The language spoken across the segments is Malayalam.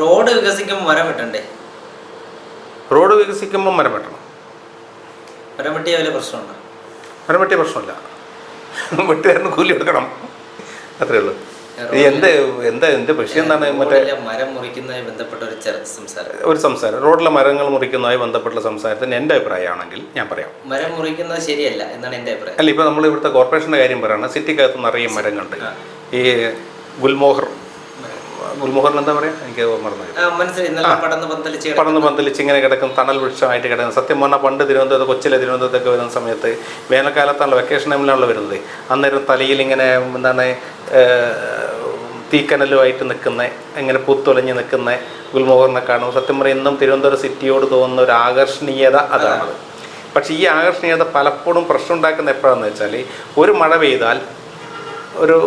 റോഡ് വികസിക്കുമ്പോൾ മരം വെട്ടണ്ടേ? റോഡ് വികസിക്കുമ്പോൾ മരം വെട്ടണം. മരം വെട്ടിയ വല്ല പ്രശ്നമുണ്ടോ? മരം വെട്ടിയ പ്രശ്നമില്ല, വെട്ടുകാരന് കൂലി എടുക്കണം, അത്രേ ഉള്ളൂ. എന്ത് പ്രശ്നം എന്താണ്? മറ്റേ മരം മുറിക്കുന്നതുമായി ബന്ധപ്പെട്ട ഒരു സംസാരം, റോഡിലെ മരങ്ങൾ മുറിക്കുന്നതുമായി ബന്ധപ്പെട്ട സംസാരത്തിന് എൻ്റെ അഭിപ്രായമാണെങ്കിൽ ഞാൻ പറയാം, മരം മുറിക്കുന്നത് ശരിയല്ല എന്നാണ് എൻ്റെ അഭിപ്രായം. അല്ല, ഇപ്പോൾ നമ്മൾ ഇവിടുത്തെ കോർപ്പറേഷൻ്റെ കാര്യം പറയുകയാണ്. സിറ്റിക്കകത്ത് നിറയെ മരങ്ങളുണ്ട്. ഈ ഗുൽമോഹർ എന്താ പറയുക, എനിക്ക് പടന്ന് പന്തലിച്ച് ഇങ്ങനെ കിടക്കുന്ന തണൽ വൃക്ഷമായിട്ട് കിടക്കുന്ന. സത്യം പറഞ്ഞാൽ പണ്ട് തിരുവനന്തപുരത്തൊക്കെ വരുന്ന സമയത്ത് വേനൽക്കാലത്താണല്ലോ, വെക്കേഷൻ ടൈമിലാണല്ലോ വരുന്നത്. അന്നേരം തലയിൽ ഇങ്ങനെ എന്താണ് തീക്കനലുമായിട്ട് നിൽക്കുന്ന, ഇങ്ങനെ പൂത്തൊലഞ്ഞ് നിൽക്കുന്ന ഗുൽമോഹറിനെ കാണുമ്പോൾ സത്യം പറഞ്ഞാൽ ഇന്നും തിരുവനന്തപുരം സിറ്റിയോട് തോന്നുന്ന ഒരു ആകർഷണീയത അതാണ്. പക്ഷേ ഈ ആകർഷണീയത പലപ്പോഴും പ്രശ്നം ഉണ്ടാക്കുന്ന എപ്പോഴാണെന്ന് വെച്ചാൽ, ഒരു മഴ പെയ്താൽ ഒരു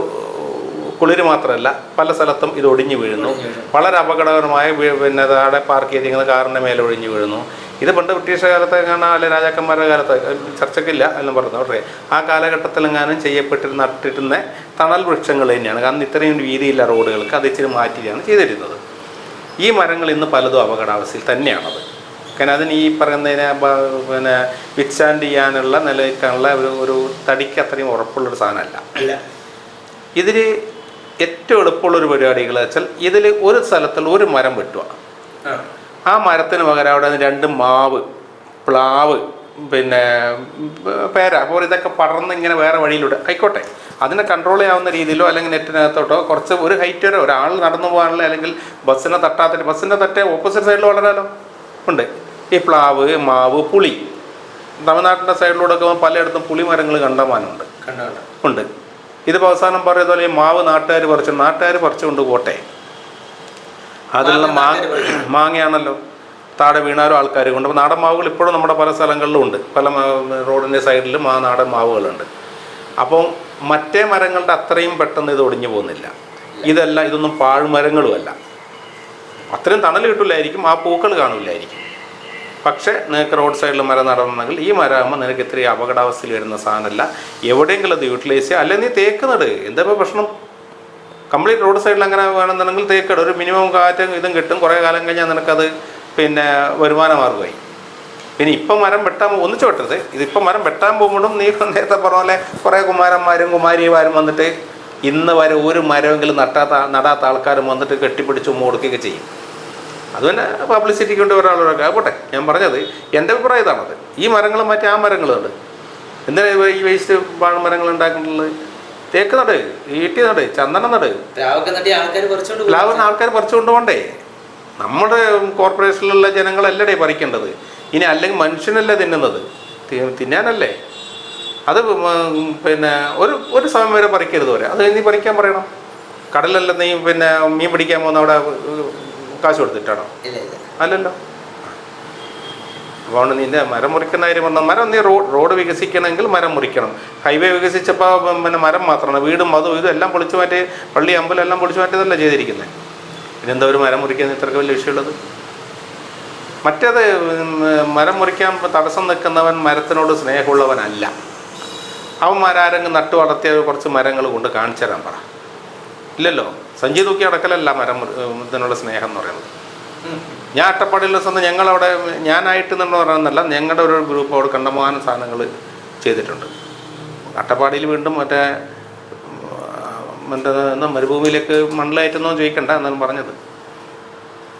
കുളിര് മാത്രമല്ല, പല സ്ഥലത്തും ഇത് ഒടിഞ്ഞു വീഴുന്നു. വളരെ അപകടകരമായ പിന്നെ താഴെ പാർക്ക് ചെയ്തിരിക്കുന്ന കാറിൻ്റെ മേലെ ഒഴിഞ്ഞു വീഴുന്നു. ഇത് പണ്ട് ബ്രിട്ടീഷ് കാലത്തെങ്ങാനും അല്ലെ രാജാക്കന്മാരുടെ കാലത്ത് ചർച്ചയ്ക്കില്ല എന്നും പറഞ്ഞു. പക്ഷേ ആ കാലഘട്ടത്തിലെങ്ങാനും നട്ടിരുന്ന തണൽ വൃക്ഷങ്ങൾ തന്നെയാണ്. കാരണം ഇത്രയും വീതിയില്ല റോഡുകൾക്ക്, അത് ഇച്ചിരി മാറ്റിയാണ് ചെയ്തിരുന്നത്. ഈ മരങ്ങൾ ഇന്ന് പലതും അപകടാവസ്ഥയിൽ തന്നെയാണത്. കാരണം അതിന് ഈ പറയുന്നതിനെ പിന്നെ വിത്ത്സ്റ്റാൻഡ് ചെയ്യാനുള്ള നിലനിൽക്കാനുള്ള ഒരു തടിക്ക് അത്രയും ഉറപ്പുള്ളൊരു സാധനമല്ല. ഇതിൽ ഏറ്റവും എളുപ്പമുള്ളൊരു പരിപാടികൾ വെച്ചാൽ, ഇതിൽ ഒരു സ്ഥലത്തിൽ ഒരു മരം വെട്ടുക, ആ മരത്തിന് പകരം അവിടെ 2 മാവ്, പ്ലാവ്, പിന്നെ പേര, അപ്പോൾ ഇതൊക്കെ പടർന്ന് ഇങ്ങനെ വേറെ വഴിയിലൂടെ ആയിക്കോട്ടെ, അതിനെ കൺട്രോൾ ചെയ്യാവുന്ന രീതിയിലോ അല്ലെങ്കിൽ നെറ്റിനകത്തോട്ടോ കുറച്ച് ഒരു ഹൈറ്റ് വരെ ഒരാൾ നടന്നു പോകാനുള്ള, അല്ലെങ്കിൽ ബസ്സിൻ്റെ തട്ടേ ഓപ്പോസിറ്റ് സൈഡിൽ വളരാലോ ഉണ്ട്. ഈ പ്ലാവ്, മാവ്, പുളി, തമിഴ്നാട്ടിൻ്റെ സൈഡിലൂടെ ഒക്കെ പലയിടത്തും പുളി മരങ്ങൾ കണ്ടമാനമുണ്ട് ഉണ്ട്. ഇതിപ്പോൾ അവസാനം പറയുന്ന പോലെ ഈ മാവ് നാട്ടുകാർ പറിച്ചുകൊണ്ട് പോട്ടെ, അതിലുള്ള മാങ്ങയാണല്ലോ താഴെ വീണാലും ആൾക്കാർ കൊണ്ട്. അപ്പോൾ നാടൻ മാവുകൾ ഇപ്പോഴും നമ്മുടെ പല സ്ഥലങ്ങളിലും ഉണ്ട്, പല റോഡിൻ്റെ സൈഡിലും ആ നാടൻ മാവുകളുണ്ട്. അപ്പോൾ മറ്റേ മരങ്ങളുടെ അത്രയും പെട്ടെന്ന് ഇത് ഒടിഞ്ഞു പോകുന്നില്ല. ഇതൊന്നും പാഴ്മരങ്ങളുമല്ല, അത്രയും തണൽ കിട്ടില്ലായിരിക്കും, ആ പൂക്കൾ കാണില്ലായിരിക്കും. പക്ഷേ നിങ്ങൾക്ക് റോഡ് സൈഡിൽ മരം നടണമെങ്കിൽ ഈ മരമാകുമ്പോൾ നിനക്ക് ഇത്രയും അപകടാവസ്ഥയിൽ വരുന്ന സാധനമല്ല. എവിടെയെങ്കിലും അത് യൂട്ടിലൈസ് ചെയ്യുക, അല്ലെങ്കിൽ നീ തേക്ക് നട്. എന്താ ഇപ്പോൾ പ്രശ്നം? കംപ്ലീറ്റ് റോഡ് സൈഡിൽ അങ്ങനെ വേണമെന്നുണ്ടെങ്കിൽ തേക്കിട, ഒരു മിനിമം കാറ്റും ഇതും കിട്ടും. കുറേ കാലം കഴിഞ്ഞാൽ നിനക്കത് പിന്നെ വരുമാന മാർഗമായി. പിന്നെ ഇപ്പം മരം വെട്ടാൻ ഒന്നിച്ച് വെട്ടരുത്. ഇതിപ്പം മരം വെട്ടാൻ പോകുമ്പോഴും നീ നേരത്തെ പറഞ്ഞ പോലെ കുറേ കുമാരന്മാരും കുമാരിമാരും വന്നിട്ട് ഇന്ന് വരെ ഒരു മരമെങ്കിലും നടാത്ത ആൾക്കാരും വന്നിട്ട് കെട്ടിപ്പിടിച്ച് കൊടുക്കുകയൊക്കെ ചെയ്യും. അതുതന്നെ പബ്ലിസിറ്റിക്ക് കൊണ്ട് ഒരാളൊക്കെ ആകട്ടെ. ഞാൻ പറഞ്ഞത് എൻ്റെ അഭിപ്രായം ഇതാണത്. ഈ മരങ്ങൾ മാറ്റി ആ മരങ്ങളുണ്ട്. എന്തിനാണ് ഈ വേസ്റ്റ് മരങ്ങൾ ഉണ്ടാക്കുന്നുള്ളത്? തേക്ക് നട്, ഈട്ടി നട്, ചന്ദനം നട്. പ്ലാവിന് ആൾക്കാർ പറിച്ചുകൊണ്ട് പോകണ്ടേ? നമ്മുടെ കോർപ്പറേഷനിലുള്ള ജനങ്ങളല്ലേ പറിക്കേണ്ടത്? ഇനി അല്ലെങ്കിൽ മനുഷ്യനല്ലേ തിന്നുന്നത്, തിന്നാനല്ലേ? അത് പിന്നെ ഒരു സമയം വരെ പറിക്കരുത് വരെ, അത് നീ പറിക്കാൻ പറയണം. കടലല്ല നീ പിന്നെ മീൻ പിടിക്കാൻ പോകുന്ന അവിടെ കാശ് കൊടുത്തിട്ടാണോ? അല്ലല്ലോ. അതുകൊണ്ട് നിന്റെ മരം മുറിക്കുന്ന കാര്യം പറഞ്ഞാൽ, മരം നീ റോഡ് വികസിക്കണമെങ്കിൽ മരം മുറിക്കണം. ഹൈവേ വികസിച്ചപ്പോൾ പിന്നെ മരം മാത്രമാണ്, വീടും ഇതും എല്ലാം പൊളിച്ചു മാറ്റി, പള്ളി അമ്പലം എല്ലാം പൊളിച്ചു മാറ്റിയതല്ല ചെയ്തിരിക്കുന്നത്. പിന്നെന്താ ഒരു മരം മുറിക്കാൻ ഇത്രയ്ക്ക് വലിയ വിഷയമുള്ളത്? മറ്റേത് മരം മുറിക്കാൻ തടസ്സം നിൽക്കുന്നവൻ മരത്തിനോട് സ്നേഹമുള്ളവനല്ല. അവന്മാരാരെങ്കിലും നട്ടു വളർത്തിയ കുറച്ച് മരങ്ങൾ കൊണ്ട് കാണിച്ചു തരാൻ പറ. ഇല്ലല്ലോ, സഞ്ചി തൂക്കി അടക്കലല്ല മരം ഇതിനുള്ള സ്നേഹം എന്ന് പറയുന്നത്. ഞാൻ അട്ടപ്പാടിയുള്ള സമയത്ത് ഞങ്ങളവിടെ ഞാനായിട്ട് എന്ന് പറയുന്നതല്ല, ഞങ്ങളുടെ ഒരു ഗ്രൂപ്പ് അവിടെ കണ്ടമാനം സാധനങ്ങൾ ചെയ്തിട്ടുണ്ട്. അട്ടപ്പാടിയിൽ വീണ്ടും മറ്റേ മരുഭൂമിയിലേക്ക് മണ്ണിലായിട്ടൊന്നും ചോദിക്കണ്ട എന്നാണ് പറഞ്ഞത്.